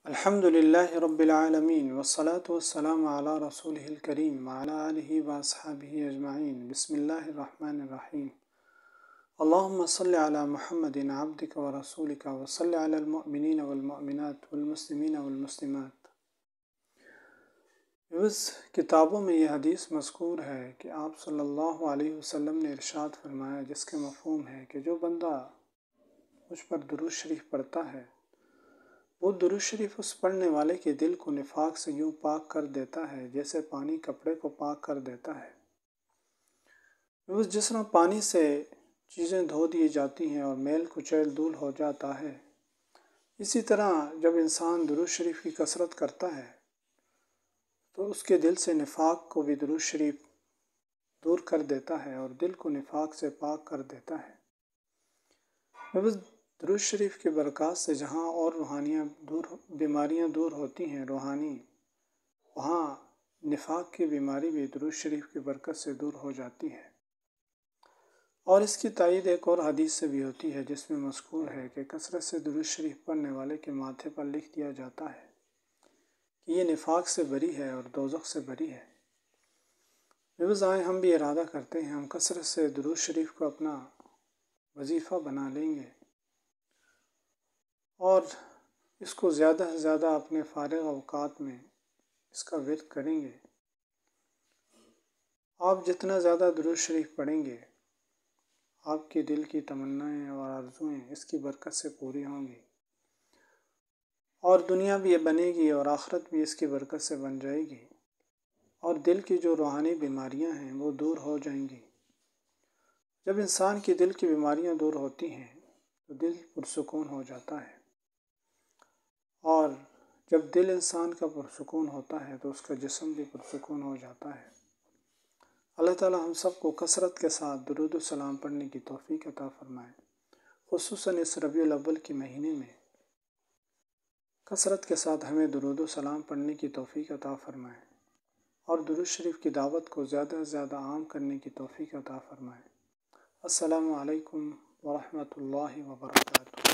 الحمد لله رب العالمين والصلاة والسلام على رسوله الكريم وعلى آله وأصحابه أجمعين. بسم الله الرحمن الرحيم. اللهم صل على محمد عبدك ورسولك وصل على المؤمنين والمؤمنات والمسلمين والمسلمات. اس کتابوں میں یہ حدیث مذکور ہے کہ آپ صلی اللہ علیہ وسلم نے ارشاد فرمایا، جس کے مفہوم ہے کہ جو بندہ مجھ پر درود شریف پڑھتا ہے وہ درود شریف اس پڑھنے والے کے دل کو نفاق سے یوں پاک کر دیتا ہے جیسے پانی کپڑے کو پاک کر دیتا ہے۔ جس طرح پانی سے چیزیں دھو دی جاتی ہیں اور میل کچیل دور ہو جاتا ہے، اسی طرح جب انسان درود شریف کی کثرت کرتا ہے تو اس کے دل سے نفاق کو بھی درود شریف دور کر دیتا ہے اور دل کو نفاق سے پاک کر دیتا ہے۔ درود شریف کی برکات سے جہاں اور بیماریاں دور ہوتی ہیں روحانی، وہاں نفاق کی بیماری بھی درود شریف کی برکت سے دور ہو جاتی ہے۔ اور اس کی تائید ایک اور حدیث سے بھی ہوتی ہے، جس میں مذکور ہے کہ کثرت سے درود شریف پڑھنے والے کے ماتھے پر لکھ دیا جاتا ہے کہ یہ نفاق سے بری ہے اور دوزخ سے بری ہے۔ ہم بھی ارادہ کرتے ہیں ہم کثرت سے درود شریف کو اپنا وظیفہ بنا لیں گے اور اس کو زیادہ سے زیادہ اپنے فارغ اوقات میں اس کا ورد کریں گے۔ آپ جتنا زیادہ درود شریف پڑھیں گے، آپ کے دل کی تمنائیں اور آرزوئیں اس کی برکت سے پوری ہوں گی، اور دنیا بھی بنے گی اور آخرت بھی اس کی برکت سے بن جائے گی، اور دل کی جو روحانی بیماریاں ہیں وہ دور ہو جائیں گی۔ جب انسان کی دل کی بیماریاں دور ہوتی ہیں تو دل پرسکون ہو جاتا ہے، اور جب دل انسان کا پرسکون ہوتا ہے تو اس کا جسم بھی پرسکون ہو جاتا ہے۔ اللہ تعالی ہم سب کو کثرت کے ساتھ درود و سلام پڑھنے کی توفیق عطا فرمائے، خصوصاً اس ربیع الاول کے مہینے میں کثرت کے ساتھ ہمیں درود و سلام پڑھنے کی توفیق عطا فرمائے، اور درود شریف کی دعوت کو زیادہ سے زیادہ عام کرنے کی توفیق عطا فرمائے۔ السلام علیکم ورحمۃ اللہ وبرکاتہ۔